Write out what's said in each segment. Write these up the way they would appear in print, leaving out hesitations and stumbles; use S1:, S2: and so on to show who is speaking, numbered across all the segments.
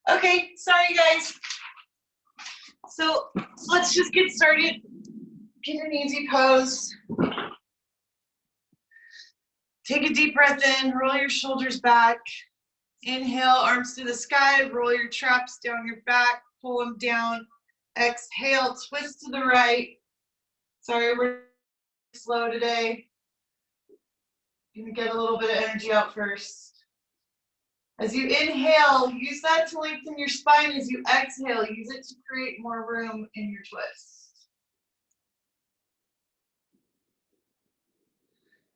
S1: Okay, sorry guys. So let's just get started. Get an easy pose. Take a deep breath in, roll your shoulders back. Inhale, arms to the sky, roll your traps down your back, pull them down. Exhale, twist to the right. Sorry, we're slow today. Gonna get a little bit of energy out first. As you inhale, use that to lengthen your spine. As you exhale, use it to create more room in your twist.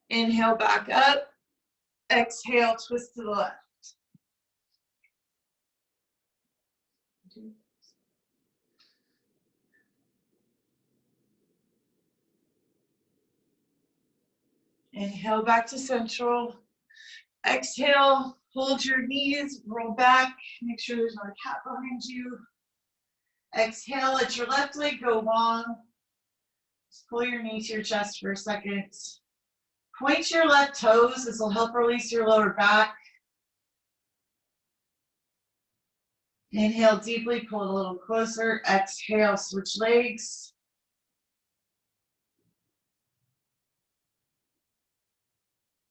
S1: Inhale, back up. Exhale, twist to the left. Inhale, back to central. Exhale, hold your knees, roll back. Make sure there's not a cat behind you. Exhale, let your left leg go long. Just pull your knee to your chest for a second. Point your left toes. This will help release your lower back. Inhale deeply, pull it a little closer. Exhale, switch legs.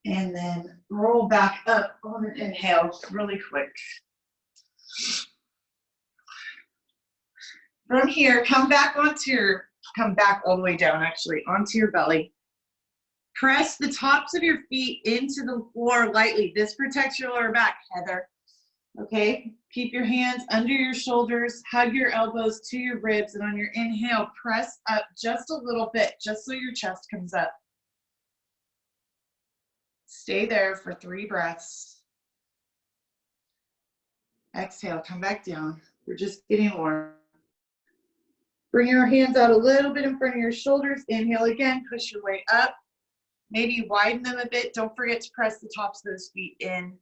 S1: And then roll back up on an inhale really quick. From here, come back all the way down actually, onto your belly. Press the tops of your feet into the floor lightly. This protects your lower back, Heather. Okay, keep your hands under your shoulders, hug your elbows to your ribs, and on your inhale, press up just a little bit, just so your chest comes up. Stay there for 3 breaths. Exhale, come back down. We're just getting warm. Bring your hands out a little bit in front of your shoulders. Inhale again, push your way up. Maybe widen them a bit. Don't forget to press the tops of those feet in.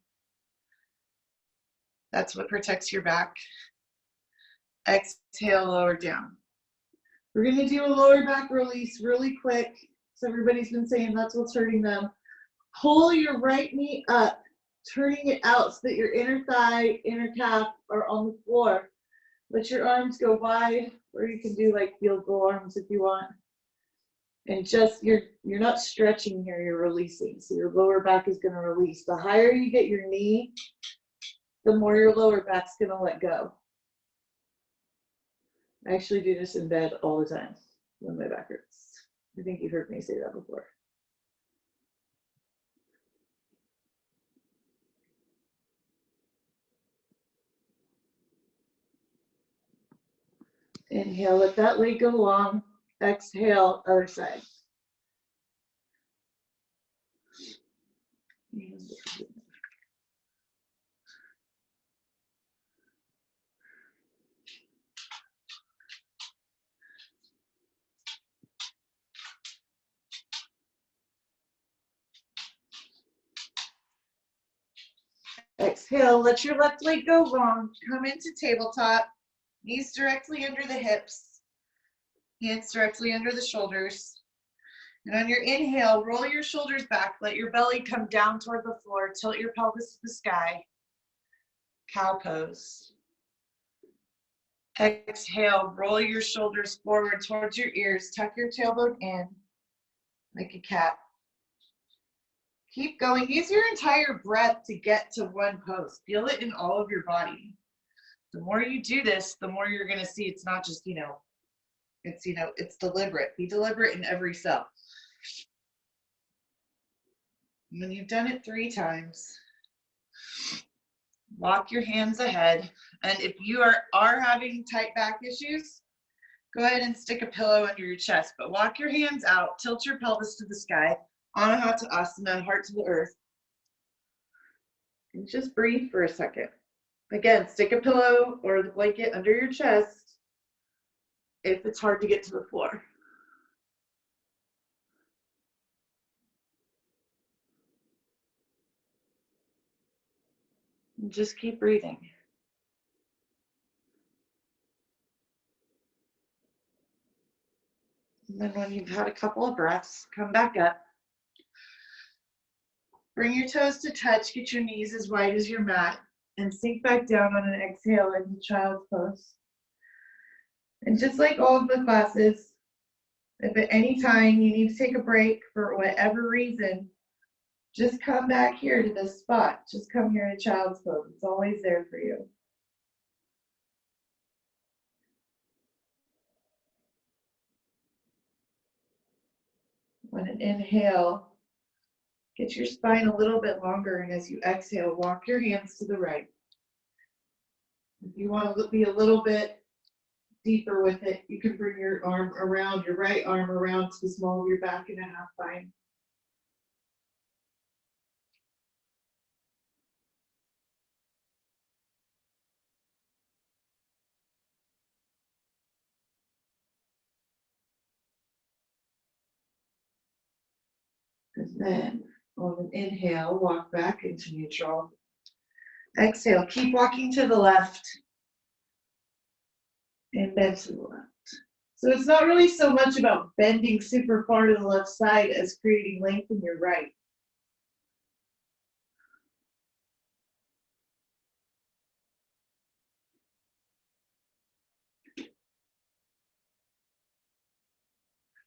S1: That's what protects your back. Exhale, lower down. We're going to do a lower back release really quick. So everybody's been saying that's what's hurting them. Pull your right knee up, turning it out so that your inner thigh, inner calf are on the floor. Let your arms go wide, or you can do like field goal arms if you want. And just, you're not stretching here, you're releasing. So your lower back is going to release. The higher you get your knee, the more your lower back's going to let go. I actually do this in bed all the time when my back hurts. I think you've heard me say that before. Inhale, let that leg go long. Exhale, other side. Exhale, let your left leg go long. Come into tabletop. Knees directly under the hips. Hands directly under the shoulders. And on your inhale, roll your shoulders back. Let your belly come down toward the floor. Tilt your pelvis to the sky. Cow pose. Exhale, roll your shoulders forward towards your ears. Tuck your tailbone in like a cat. Keep going. Use your entire breath to get to one pose. Feel it in all of your body. The more you do this, the more you're going to see it's not just, it's deliberate. Be deliberate in every cell. And when you've done it 3 times, walk your hands ahead. And if you are having tight back issues, go ahead and stick a pillow under your chest. But walk your hands out, tilt your pelvis to the sky, Anahata Asana, heart to the earth. And just breathe for a second. Again, stick a pillow or the blanket under your chest if it's hard to get to the floor. And just keep breathing. And then when you've had a couple of breaths, come back up. Bring your toes to touch, get your knees as wide as your mat. and sink back down on an exhale into child's pose. And just like all of the classes, if at any time you need to take a break for whatever reason, just come back here to this spot. Just come here to child's pose. It's always there for you. On an inhale, get your spine a little bit longer, and as you exhale, walk your hands to the right. If you want to be a little bit deeper with it, you can bring your arm around, your right arm around to the small of your back and a half spine. And then on an inhale, walk back into neutral. Exhale, keep walking to the left and bend to the left. So it's not really so much about bending super far to the left side as creating length in your right.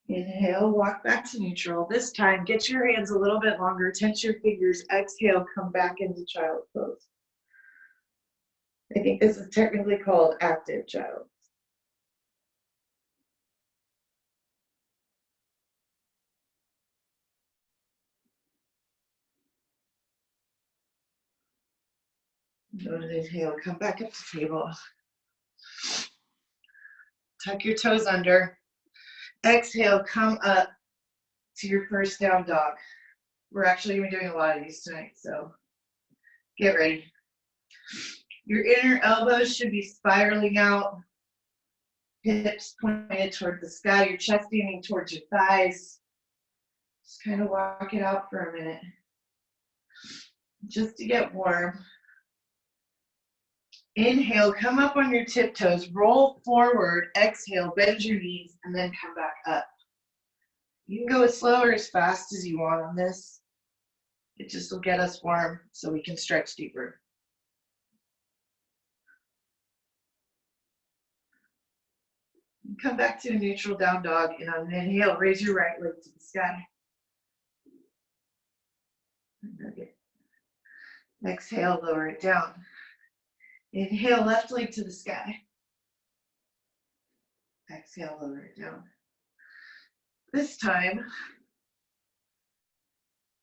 S1: Inhale, walk back to neutral. This time, get your hands a little bit longer, tense your fingers. Exhale, come back into child's pose. I think this is technically called active child. Go to the inhale, come back up to table. Tuck your toes under. Exhale, come up to your first down dog. We're actually going to be doing a lot of these tonight, so get ready. Your inner elbows should be spiraling out. Hips pointed toward the sky, your chest aiming towards your thighs. Just kind of walk it out for a minute. Just to get warm. Inhale, come up on your tiptoes, roll forward, exhale, bend your knees, and then come back up. You can go as slow or as fast as you want on this. It just will get us warm so we can stretch deeper. Come back to a neutral down dog, and on an inhale, raise your right leg to the sky. Exhale, lower it down. Inhale, left leg to the sky. Exhale, lower it down. This time,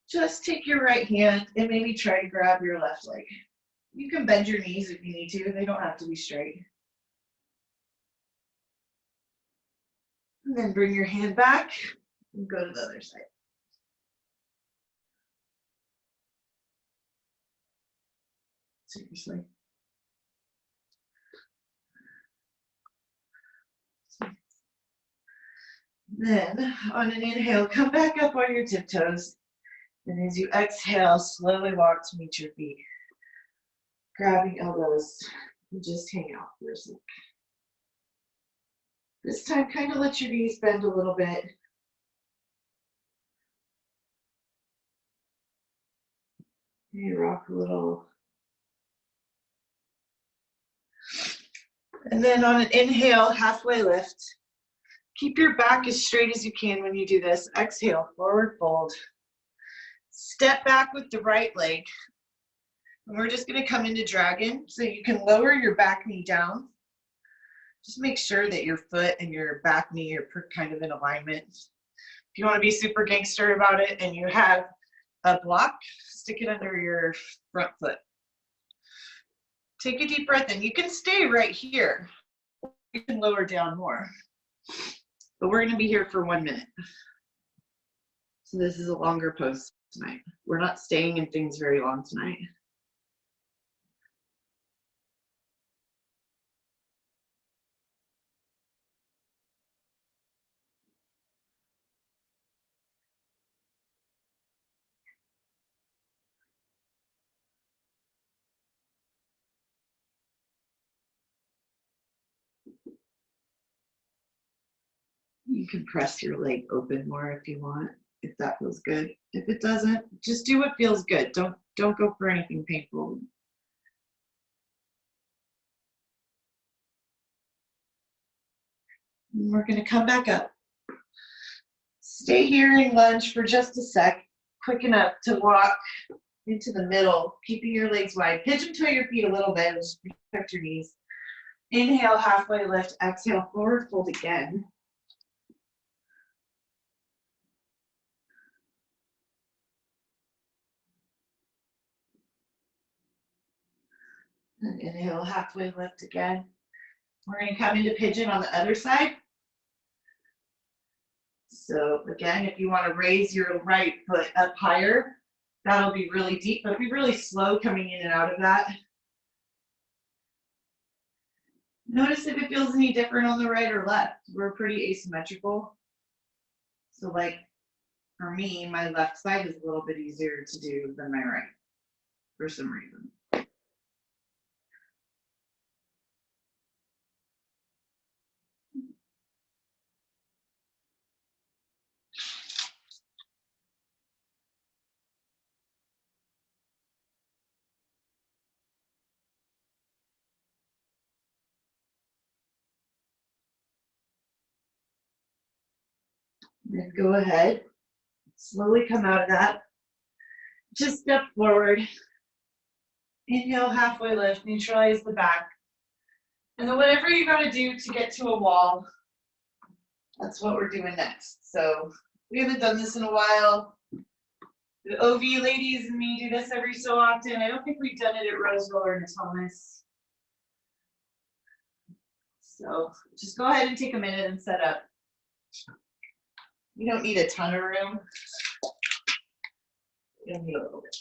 S1: just take your right hand and maybe try to grab your left leg. You can bend your knees if you need to. They don't have to be straight. And then bring your hand back and go to the other side. Seriously. Then, on an inhale, come back up on your tiptoes. And as you exhale, slowly walk to meet your feet. Grabbing elbows and just hang out for a sec. This time, kind of let your knees bend a little bit. You rock a little. And then on an inhale, halfway lift. Keep your back as straight as you can when you do this. Exhale, forward fold. Step back with the right leg. And we're just going to come into dragon. So you can lower your back knee down. Just make sure that your foot and your back knee are kind of in alignment. If you want to be super gangster about it and you have a block, stick it under your front foot. Take a deep breath in. You can stay right here. You can lower down more. But we're going to be here for 1 minute. So this is a longer pose tonight. We're not staying in things very long tonight. You can press your leg open more if you want, if that feels good. If it doesn't, just do what feels good. Don't go for anything painful. And we're going to come back up. Stay here in lunge for just a sec. Quick enough to walk into the middle, keeping your legs wide. Pigeon toe your feet a little bit. Just protect your knees. Inhale, halfway lift. Exhale, forward fold again. And inhale, halfway lift again. We're going to come into pigeon on the other side. So again, if you want to raise your right foot up higher, that'll be really deep, but be really slow coming in and out of that. Notice if it feels any different on the right or left. We're pretty asymmetrical. So like for me, my left side is a little bit easier to do than my right for some reason. Then go ahead, slowly come out of that. Just step forward. Inhale, halfway lift, neutralize the back. And then whatever you got to do to get to a wall, that's what we're doing next. So we haven't done this in a while. The OV ladies and me do this every so often. I don't think we've done it at Roseville or Natomas. So just go ahead and take a minute and set up. You don't need a ton of room. You need a little bit.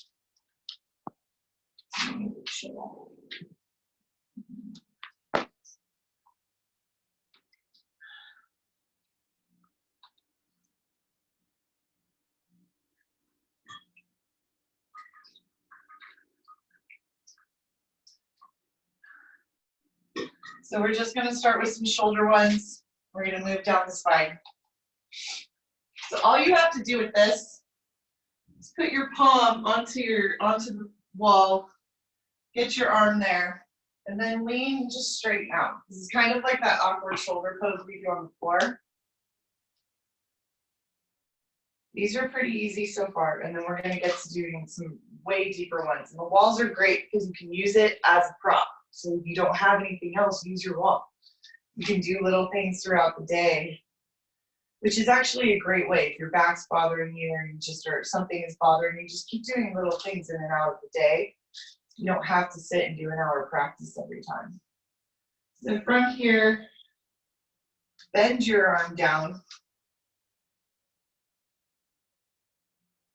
S1: So we're just going to start with some shoulder ones. We're going to move down the spine. So all you have to do with this is put your palm onto the wall, get your arm there, and then lean and just straighten out. This is kind of like that awkward shoulder pose we do on the floor. These are pretty easy so far, and then we're going to get to doing some way deeper ones. And the walls are great because you can use it as a prop. So if you don't have anything else, use your wall. You can do little things throughout the day, which is actually a great way. If your back's bothering you or something is bothering you, just keep doing little things in and out of the day. You don't have to sit and do an hour practice every time. So from here, bend your arm down.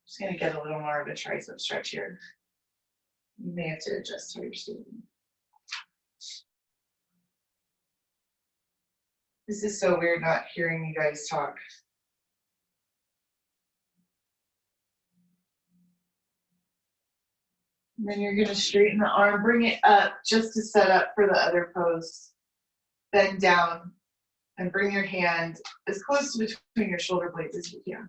S1: Just going to get a little more of a tricep stretch here. You may have to adjust how you're standing. This is so weird not hearing you guys talk. And then you're going to straighten the arm, bring it up just to set up for the other pose. Bend down and bring your hand as close to between your shoulder blades as you can.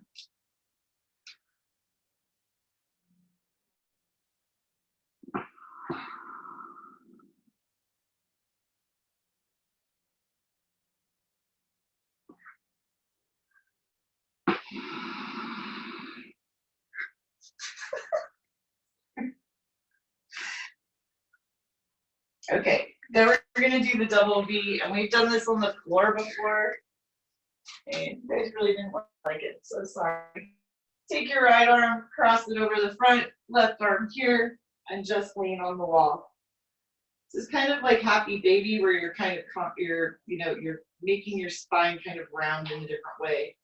S1: Okay, then we're going to do the double V, and we've done this on the floor before, and you guys really didn't like it, so sorry. Take your right arm, cross it over the front, left arm here, and just lean on the wall. This is kind of like Happy Baby, where you're kind of you're making your spine kind of round in a different way.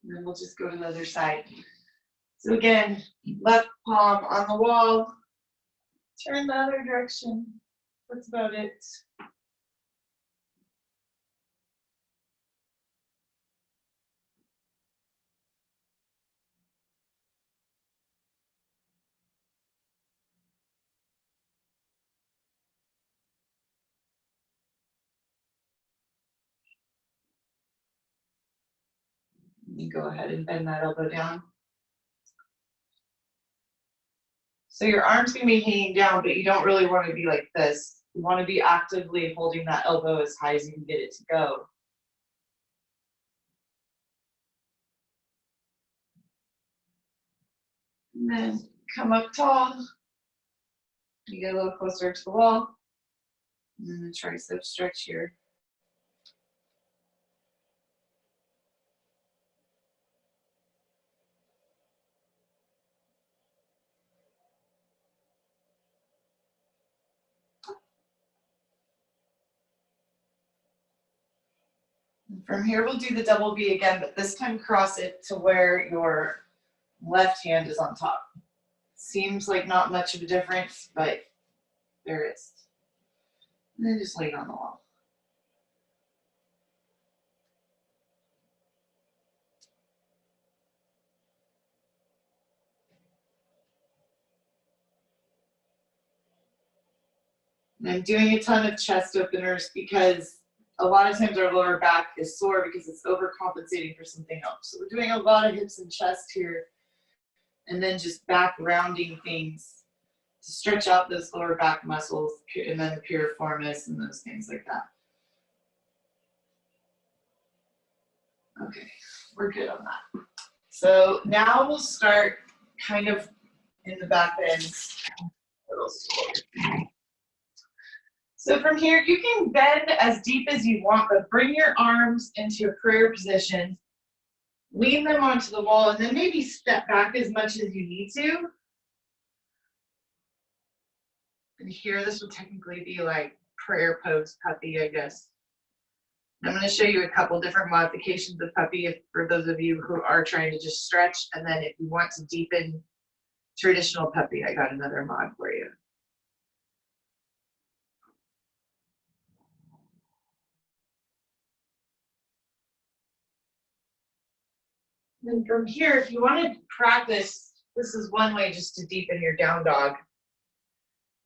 S1: And then we'll just go to the other side. So again, left palm on the wall, turn the other direction. That's about it. You go ahead and bend that elbow down. So your arm's gonna be hanging down, but you don't really want to be like this. You want to be actively holding that elbow as high as you can get it to go. And then come up tall. You get a little closer to the wall. And then the tricep stretch here. And from here, we'll do the double V again, but this time cross it to where your left hand is on top. Seems like not much of a difference, but there is. And then just lay it on the wall. And I'm doing a ton of chest openers because a lot of times our lower back is sore because it's overcompensating for something else. So we're doing a lot of hips and chest here, and then just back rounding things to stretch out those lower back muscles, and then the piriformis and those things like that. Okay, we're good on that. So now we'll start kind of in the back bend. So from here, you can bend as deep as you want, but bring your arms into a prayer position, lean them onto the wall, and then maybe step back as much as you need to. And here, this would technically be like prayer pose puppy, I guess. I'm going to show you a couple different modifications of puppy for those of you who are trying to just stretch. And then if you want to deepen traditional puppy, I got another mod for you. And from here, if you want to practice, this is one way just to deepen your down dog.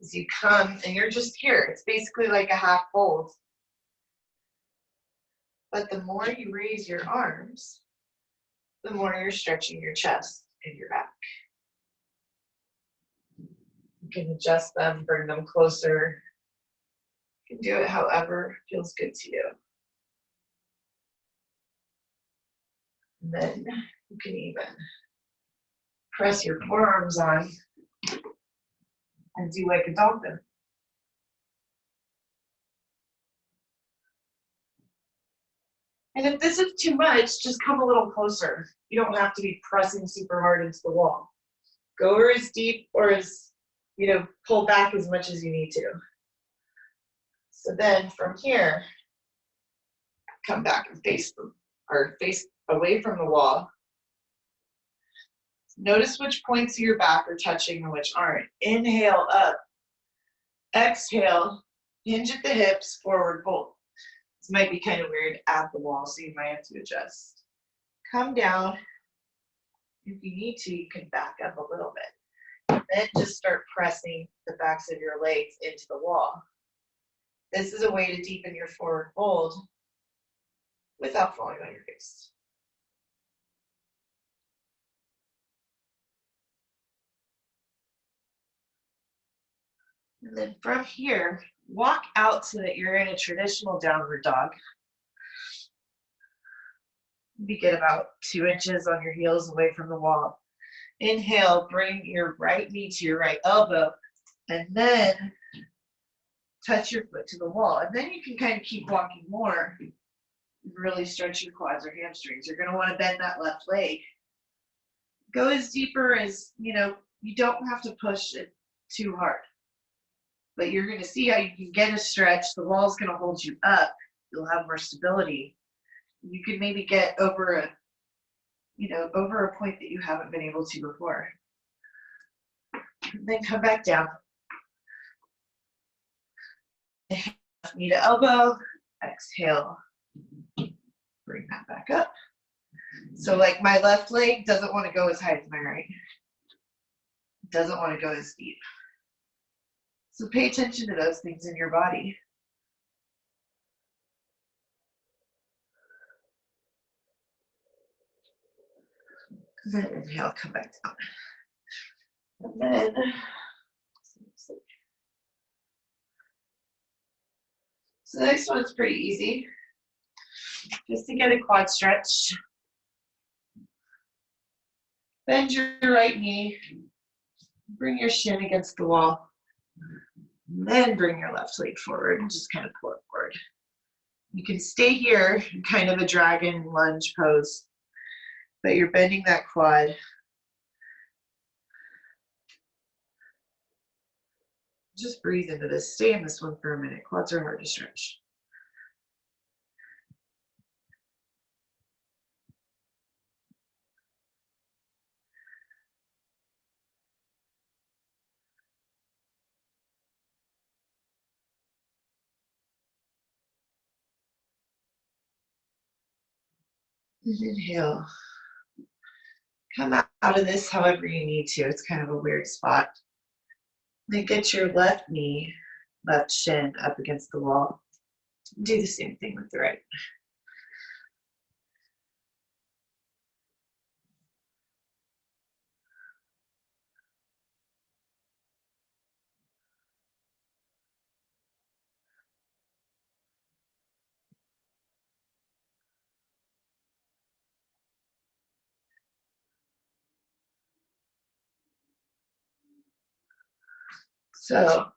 S1: Is you come and you're just here. It's basically like a half fold. But the more you raise your arms, the more you're stretching your chest and your back. You can adjust them, bring them closer. You can do it however feels good to you. And then you can even press your forearms on and do like a dolphin. And if this is too much, just come a little closer. You don't have to be pressing super hard into the wall. Go as deep or as, pull back as much as you need to. So then from here, come back and face away from the wall. Notice which points of your back are touching and which aren't. Inhale up. Exhale, hinge at the hips, forward fold. This might be kind of weird at the wall, so you might have to adjust. Come down. If you need to, you can back up a little bit. Then just start pressing the backs of your legs into the wall. This is a way to deepen your forward fold without falling on your face. And then from here, walk out so that you're in a traditional downward dog. Maybe get about 2 inches on your heels away from the wall. Inhale, bring your right knee to your right elbow, and then touch your foot to the wall. And then you can kind of keep walking more and really stretch your quads or hamstrings. You're going to want to bend that left leg. Go as deeper as, you don't have to push it too hard. But you're going to see how you can get a stretch. The wall's going to hold you up. You'll have more stability. You can maybe get over a point that you haven't been able to before. And then come back down. Inhale, knee to elbow. Exhale. Bring that back up. So like my left leg doesn't want to go as high as my right. Doesn't want to go as deep. So pay attention to those things in your body. And then inhale, come back down. And then
S2: So the next one's pretty easy. Just to get a quad stretch. Bend your right knee. Bring your shin against the wall. Then bring your left leg forward and just kind of pull it forward. You can stay here, kind of a dragon lunge pose, but you're bending that quad. Just breathe into this. Stay in this one for a minute. Quads are hard to stretch. And inhale. Come out of this however you need to. It's kind of a weird spot. Then get your left knee, left shin up against the wall. Do the same thing with the right. So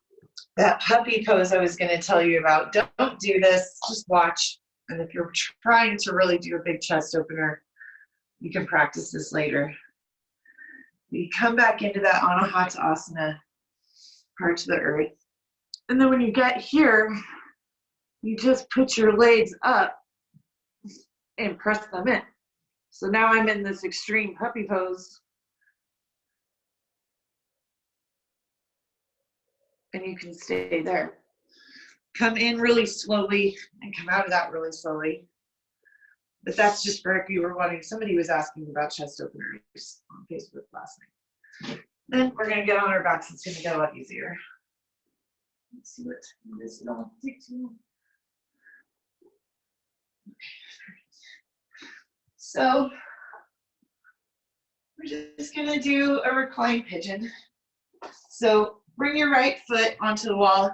S2: that puppy pose I was going to tell you about, don't do this, just watch. And if you're trying to really do a big chest opener, you can practice this later. You come back into that Anahata Asana, heart to the earth. And then when you get here, you just put your legs up and press them in. So now I'm in this extreme puppy pose. And you can stay there. Come in really slowly and come out of that really slowly. But that's just for if you were wanting, somebody was asking about chest openers on Facebook last night. Then we're going to get on our backs. It's going to get a lot easier. Let's see what time it is. It don't take too long. So we're just going to do a recline pigeon. So bring your right foot onto the wall.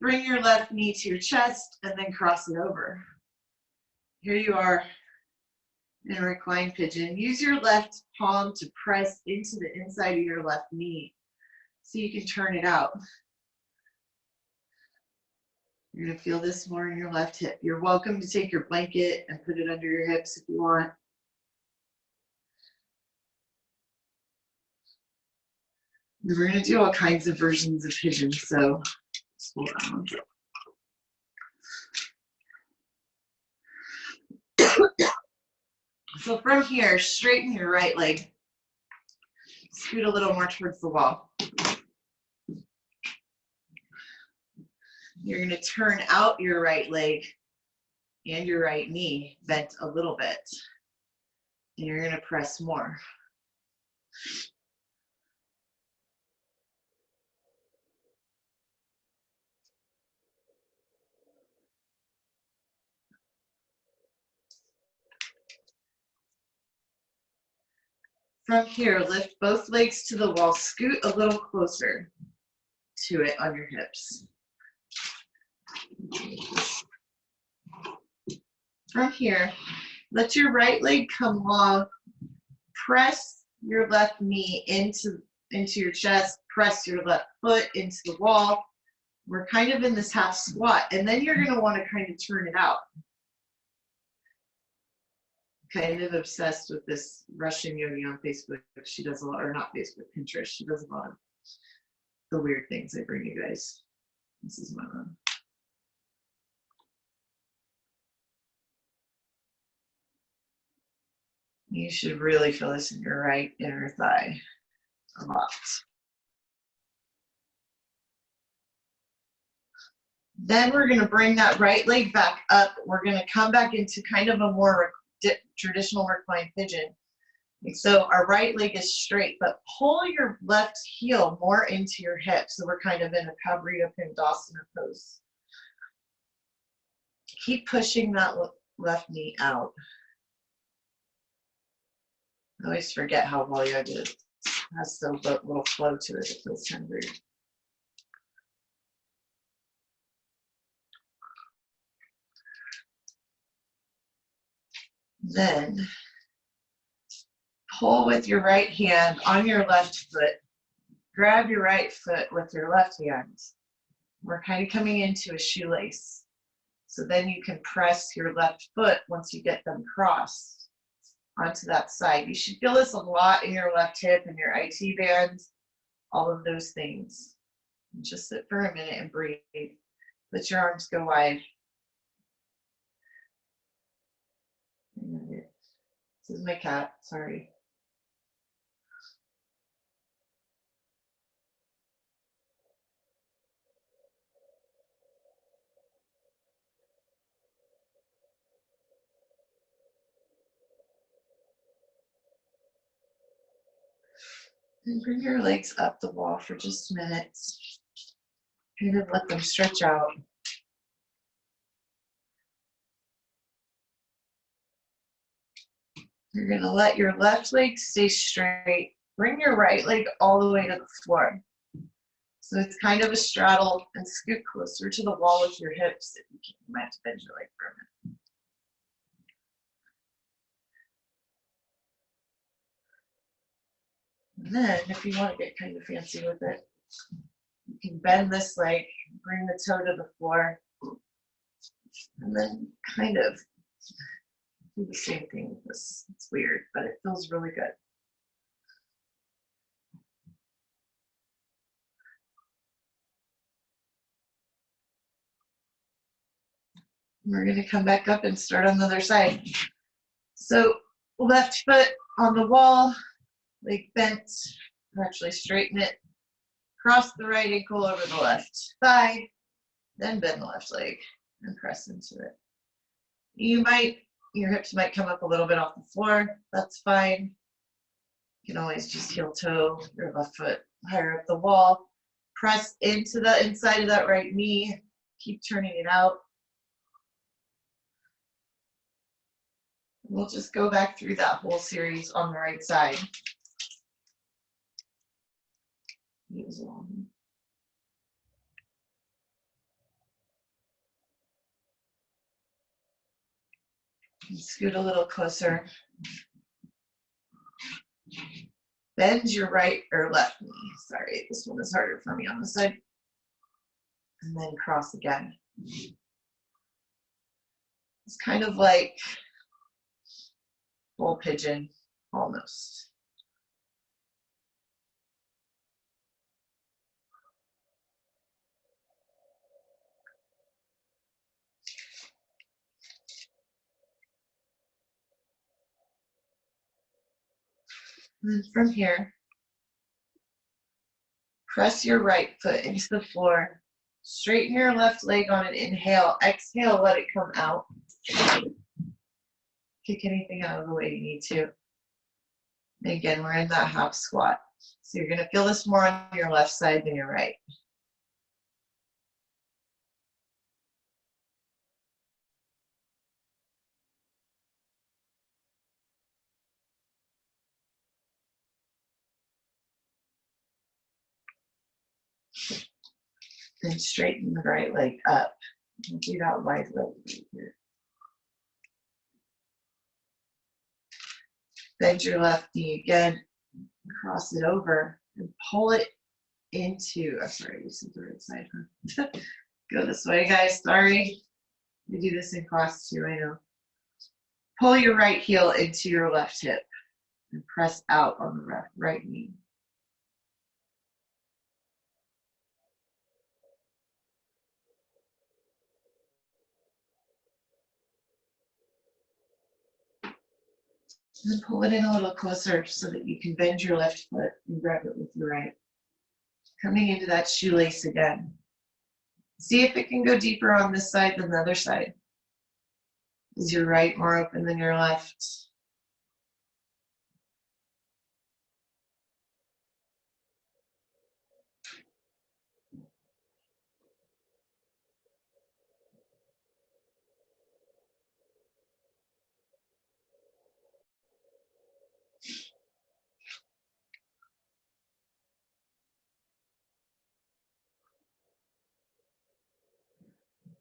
S2: Bring your left knee to your chest and then cross it over. Here you are in a recline pigeon. Use your left palm to press into the inside of your left knee so you can turn it out. You're going to feel this more in your left hip. You're welcome to take your blanket and put it under your hips if you want. We're going to do all kinds of versions of pigeons, so just hold on. So from here, straighten your right leg. Scoot a little more towards the wall. You're going to turn out your right leg and your right knee bent a little bit. And you're going to press more. From here, lift both legs to the wall. Scoot a little closer to it on your hips. From here, let your right leg come long. Press your left knee into your chest. Press your left foot into the wall. We're kind of in this half squat, and then you're going to want to kind of turn it out. Kind of obsessed with this Russian yogi on Facebook. She does a lot, or not Facebook, Pinterest. She does a lot of the weird things I bring you guys. This is one of them. You should really feel this in your right inner thigh a lot. Then we're going to bring that right leg back up. We're going to come back into kind of a more traditional reclined pigeon. And so our right leg is straight, but pull your left heel more into your hip. So we're kind of in a Kavrita Pindasana pose. Keep pushing that left knee out. I always forget how well yoga is. It has so little flow to it. It feels kind of weird. Then pull with your right hand on your left foot. Grab your right foot with your left hand. We're kind of coming into a shoelace. So then you can press your left foot once you get them crossed onto that side. You should feel this a lot in your left hip and your IT band, all of those things. Just sit for a minute and breathe. Let your arms go wide. This is my cat, sorry. And bring your legs up the wall for just a minute. Kind of let them stretch out. You're going to let your left leg stay straight. Bring your right leg all the way to the floor. So it's kind of a straddle, and scoot closer to the wall with your hips if you can. You might have to bend your leg for a minute. And then if you want to get kind of fancy with it, you can bend this leg, bring the toe to the floor, and then kind of do the same thing with this. It's weird, but it feels really good. We're going to come back up and start on the other side. So left foot on the wall, leg bent, actually straighten it. Cross the right ankle over the left thigh, then bend the left leg and press into it. Your hips might come up a little bit off the floor. That's fine. You can always just heel toe your left foot higher up the wall. Press into the inside of that right knee. Keep turning it out. We'll just go back through that whole series on the right side. Scoot a little closer. Bend your right or left knee. Sorry, this one is harder for me on this side. And then cross again. It's kind of like bull pigeon, almost. And then from here, press your right foot into the floor. Straighten your left leg on an inhale. Exhale, let it come out. Kick anything out of the way you need to. And again, we're in that half squat. So you're going to feel this more on your left side than your right. Then straighten the right leg up. And do that wide leg right here. Bend your left knee again. Cross it over and pull it into, I'm sorry, this is the right side, huh? Go this way, guys, sorry. We do this in class too, I know. Pull your right heel into your left hip and press out on the right knee. And then pull it in a little closer so that you can bend your left foot and grab it with your right. Coming into that shoelace again. See if it can go deeper on this side than the other side. Is your right more open than your left?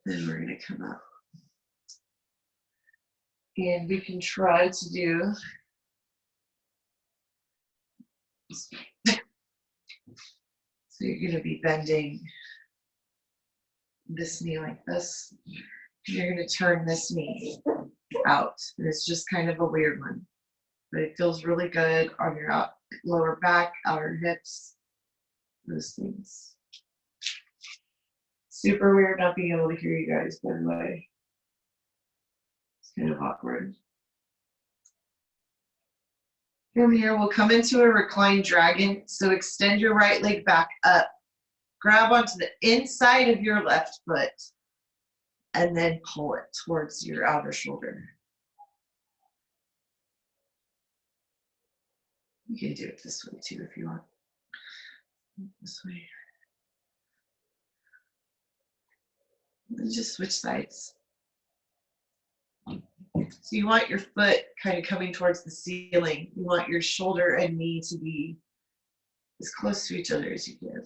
S2: Then we're going to come up. And we can try to do so you're going to be bending this knee like this. You're going to turn this knee out. And it's just kind of a weird one, but it feels really good on your lower back, outer hips, those things. Super weird not being able to hear you guys, by the way. It's kind of awkward. From here, we'll come into a reclined dragon. So extend your right leg back up. Grab onto the inside of your left foot and then pull it towards your outer shoulder. You can do it this way too if you want. This way. And just switch sides. So you want your foot kind of coming towards the ceiling. You want your shoulder and knee to be as close to each other as you can.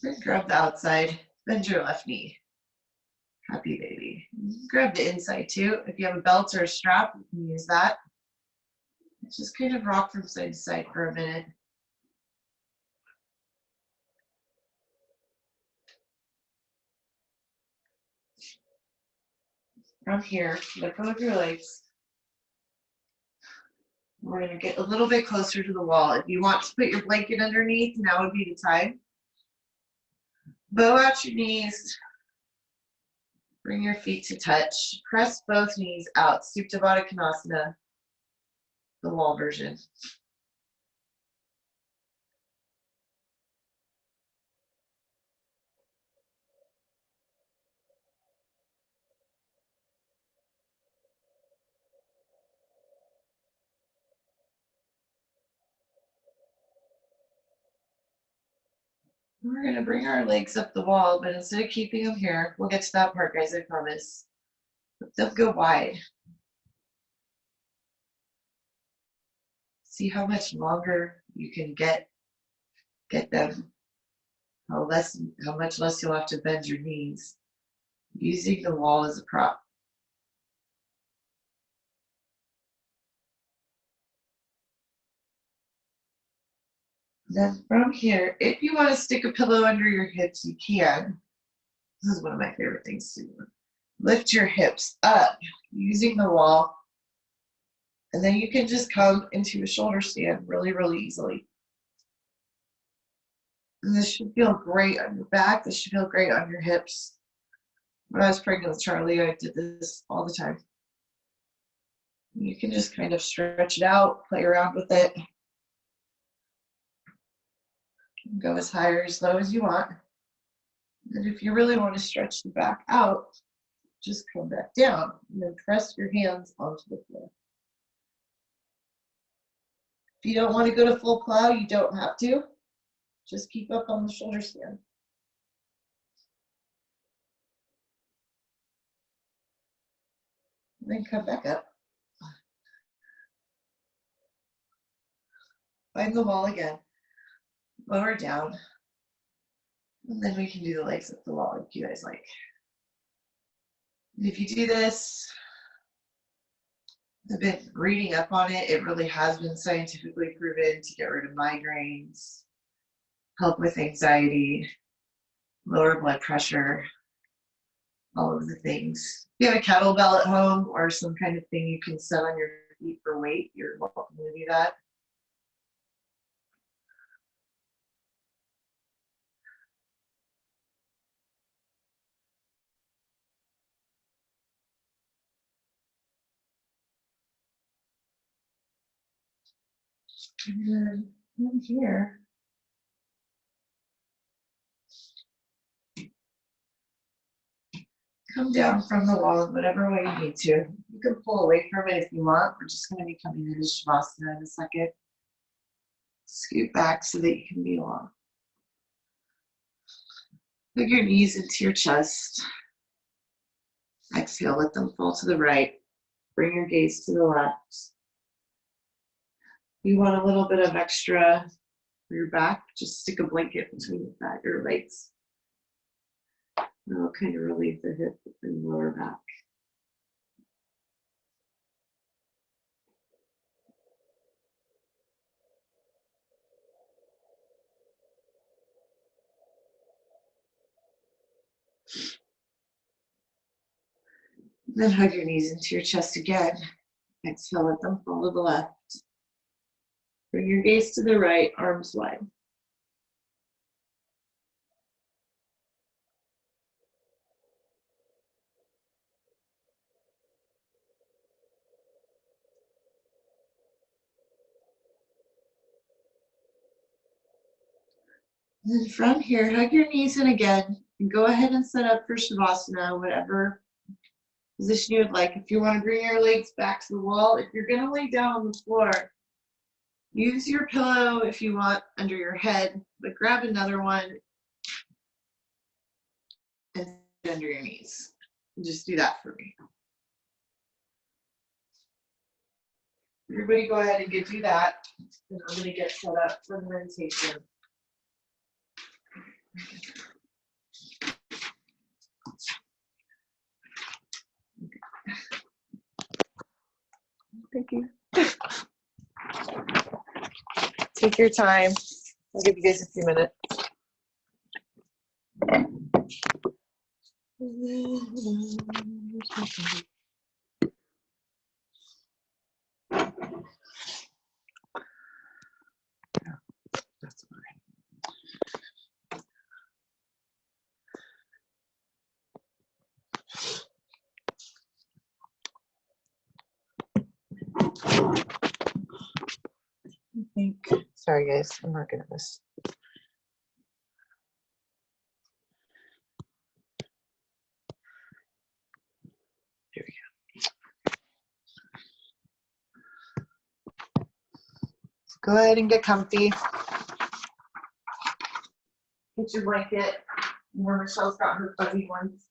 S2: Then grab the outside, bend your left knee. Happy baby. Grab the inside too. If you have a belt or a strap, you can use that. Just kind of rock from side to side for a minute. From here, let go of your legs. We're going to get a little bit closer to the wall. If you want to put your blanket underneath, now would be the time. Bow out your knees. Bring your feet to touch. Press both knees out. Supta Baddha Konasana, the wall version. We're going to bring our legs up the wall, but instead of keeping them here, we'll get to that part, guys, I promise. But they'll go wide. See how much longer you can get them. How much less you'll have to bend your knees using the wall as a prop. Then from here, if you want to stick a pillow under your hips, you can. This is one of my favorite things to do. Lift your hips up using the wall, and then you can just come into a shoulder stand really, really easily. And this should feel great on your back. This should feel great on your hips. When I was pregnant with Charlie, I did this all the time. You can just kind of stretch it out, play around with it. Go as high or as low as you want. And if you really want to stretch the back out, just come back down and then press your hands onto the floor. If you don't want to go to full plow, you don't have to. Just keep up on the shoulder stand. And then come back up. Find the wall again. Lower down. And then we can do the legs up the wall if you guys like. And if you do this, I've been reading up on it. It really has been scientifically proven to get rid of migraines, help with anxiety, lower blood pressure, all of the things. If you have a kettlebell at home or some kind of thing you can set on your feet for weight, you're welcome to do that. And then here, come down from the wall in whatever way you need to. You can pull away from it if you want. We're just going to be coming into Shavasana in a second. Scoot back so that you can be long. Put your knees into your chest. Exhale, let them fall to the right. Bring your gaze to the left. You want a little bit of extra for your back, just stick a blanket between your legs. That'll kind of relieve the hip and lower back. Then hug your knees into your chest again. Exhale, let them fall to the left. Bring your gaze to the right, arms wide. And then from here, hug your knees in again, and go ahead and set up for Shavasana, whatever position you would like. If you want to bring your legs back to the wall, if you're going to lay down on the floor, use your pillow if you want under your head, but grab another one and sit under your knees. Just do that for me. Everybody go ahead and do that. And I'm going to get set up for the meditation. Thank you. Take your time. I'll give you guys a few minutes. That's I think. Sorry, guys. I'm working on this. Here we go. Go ahead and get comfy. Get your blanket. More Michelle's got her fuzzy ones.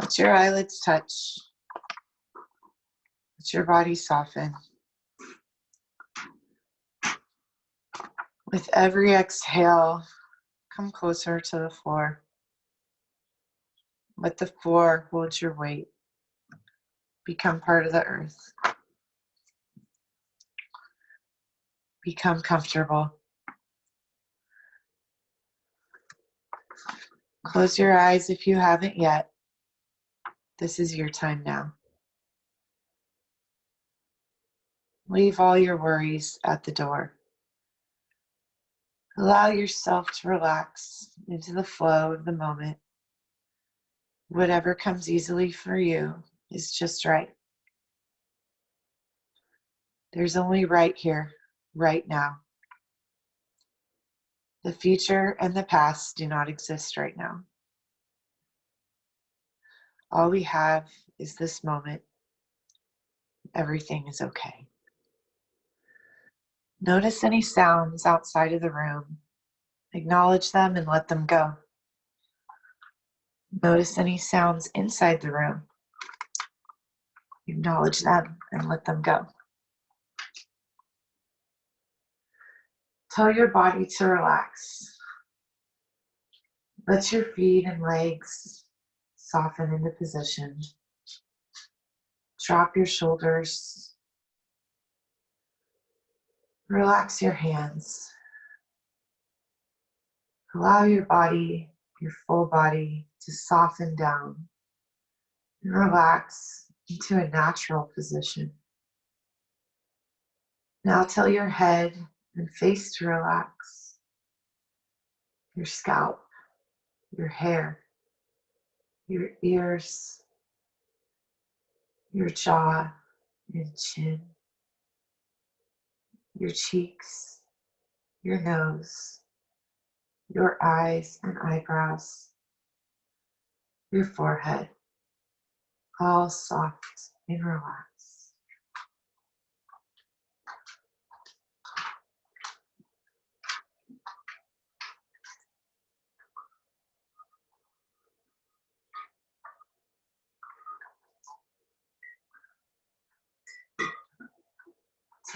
S2: Let your eyelids touch. Let your body soften. With every exhale, come closer to the floor. Let the floor hold your weight. Become part of the earth. Become comfortable. Close your eyes if you haven't yet. This is your time now. Leave all your worries at the door. Allow yourself to relax into the flow of the moment. Whatever comes easily for you is just right. There's only right here, right now. The future and the past do not exist right now. All we have is this moment. Everything is okay. Notice any sounds outside of the room. Acknowledge them and let them go. Notice any sounds inside the room. Acknowledge them and let them go. Tell your body to relax. Let your feet and legs soften into position. Drop your shoulders. Relax your hands. Allow your body, your full body, to soften down and relax into a natural position. Now tell your head and face to relax. Your scalp, your hair, your ears, your jaw and chin, your cheeks, your nose, your eyes and eyebrows, your forehead, all soft and relaxed.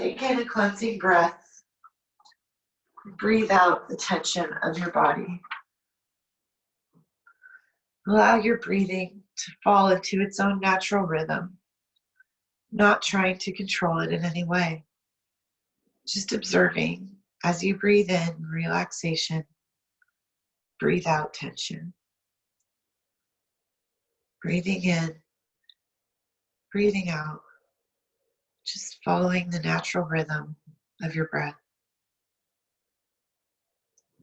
S2: Take in a cleansing breath. Breathe out the tension of your body. Allow your breathing to fall into its own natural rhythm, not trying to control it in any way. Just observing as you breathe in relaxation, breathe out tension. Breathing in, breathing out, just following the natural rhythm of your breath.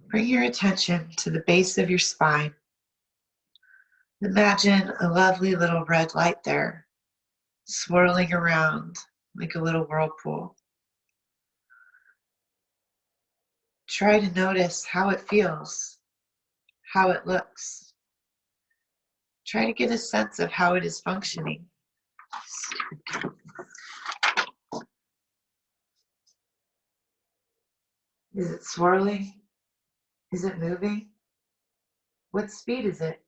S2: Bring your attention to the base of your spine. Imagine a lovely little red light there, swirling around like a little whirlpool. Try to notice how it feels, how it looks. Try to get a sense of how it is functioning. Is it swirling? Is it moving? What speed is it?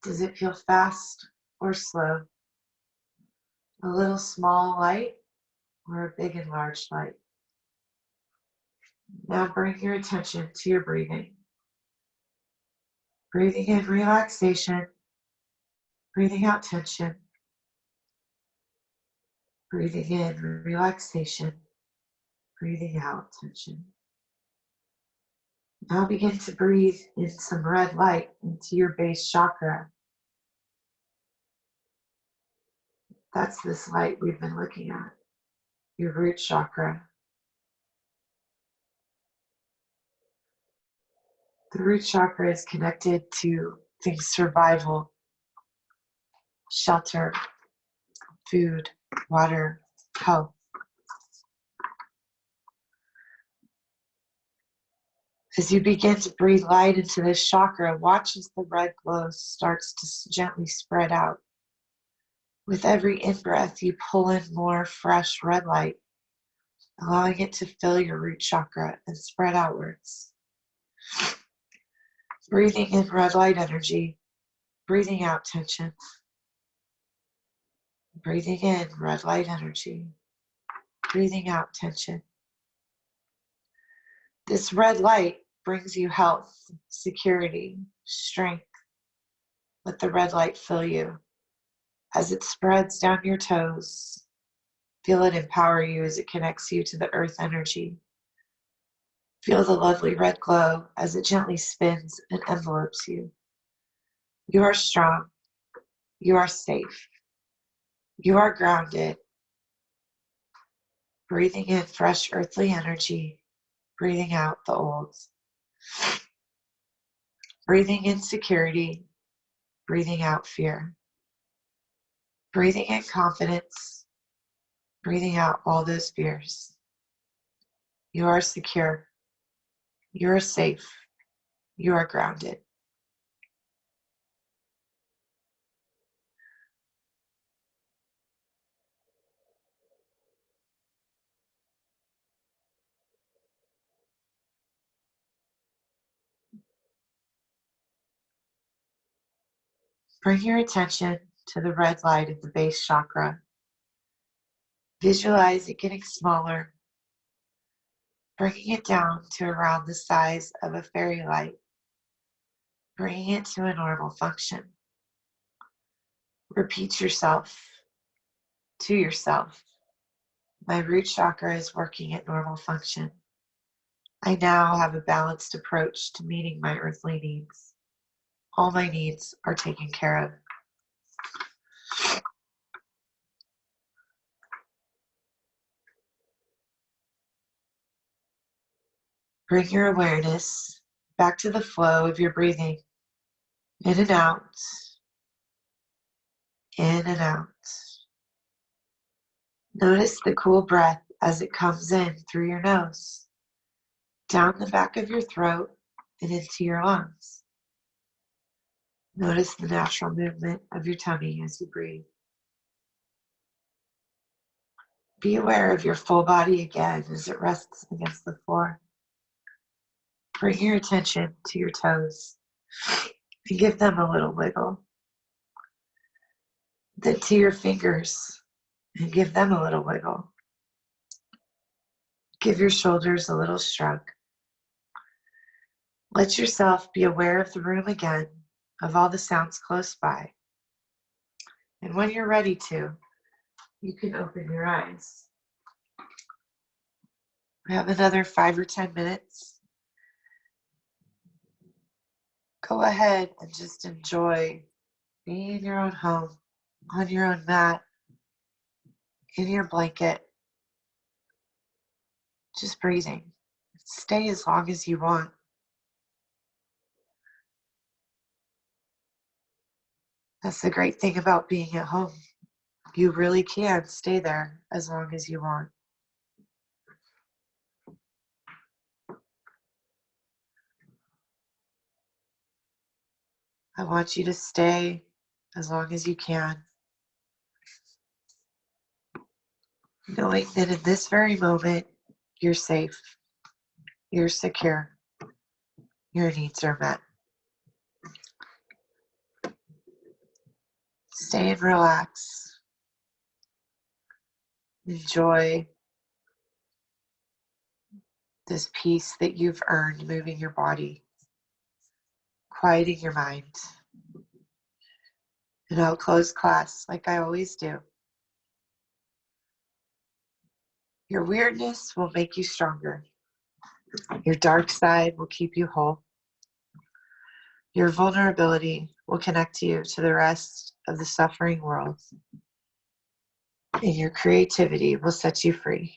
S2: Does it feel fast or slow? A little small light or a big enlarged light? Now bring your attention to your breathing. Breathing in relaxation, breathing out tension. Breathing in relaxation, breathing out tension. Now begin to breathe in some red light into your base chakra. That's this light we've been looking at, your root chakra. The root chakra is connected to things survival, shelter, food, water, health. As you begin to breathe light into this chakra, watch as the red glow starts to gently spread out. With every in-breath, you pull in more fresh red light, allowing it to fill your root chakra and spread outwards. Breathing in red light energy, breathing out tension. Breathing in red light energy, breathing out tension. This red light brings you health, security, strength. Let the red light fill you. As it spreads down your toes, feel it empower you as it connects you to the earth energy. Feel the lovely red glow as it gently spins and envelopes you. You are strong. You are safe. You are grounded. Breathing in fresh earthly energy, breathing out the old. Breathing in security, breathing out fear. Breathing in confidence, breathing out all those fears. You are secure. You are safe. You are grounded. Bring your attention to the red light of the base chakra. Visualize it getting smaller, bringing it down to around the size of a fairy light, bringing it to a normal function. Repeat to yourself, my root chakra is working at normal function. I now have a balanced approach to meeting my earthly needs. All my needs are taken care of. Bring your awareness back to the flow of your breathing. In and out. In and out. Notice the cool breath as it comes in through your nose, down the back of your throat, and into your lungs. Notice the natural movement of your tummy as you breathe. Be aware of your full body again as it rests against the floor. Bring your attention to your toes and give them a little wiggle. Then to your fingers and give them a little wiggle. Give your shoulders a little shrug. Let yourself be aware of the room again, of all the sounds close by. And when you're ready to, you can open your eyes. We have another 5 or 10 minutes. Go ahead and just enjoy being in your own home, on your own mat, in your blanket, just breathing. Stay as long as you want. That's the great thing about being at home. You really can stay there as long as you want. I want you to stay as long as you can, knowing that in this very moment, you're safe, you're secure, your needs are met. Stay and relax. Enjoy this peace that you've earned moving your body, quieting your mind. And I'll close class like I always do. Your weirdness will make you stronger. Your dark side will keep you whole. Your vulnerability will connect you to the rest of the suffering world. And your creativity will set you free.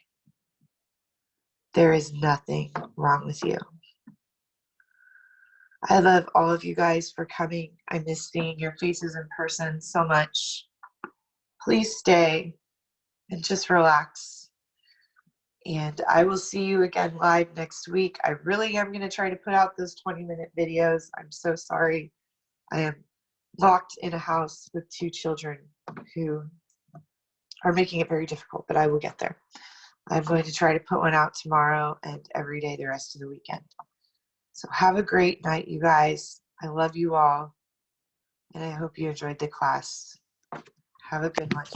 S2: There is nothing wrong with you. I love all of you guys for coming. I miss seeing your faces in person so much. Please stay and just relax. And I will see you again live next week. I really am going to try to put out those 20-minute videos. I'm so sorry. I am locked in a house with 2 children who are making it very difficult, but I will get there. I'm going to try to put one out tomorrow and every day the rest of the weekend. So have a great night, you guys. I love you all, and I hope you enjoyed the class. Have a good one.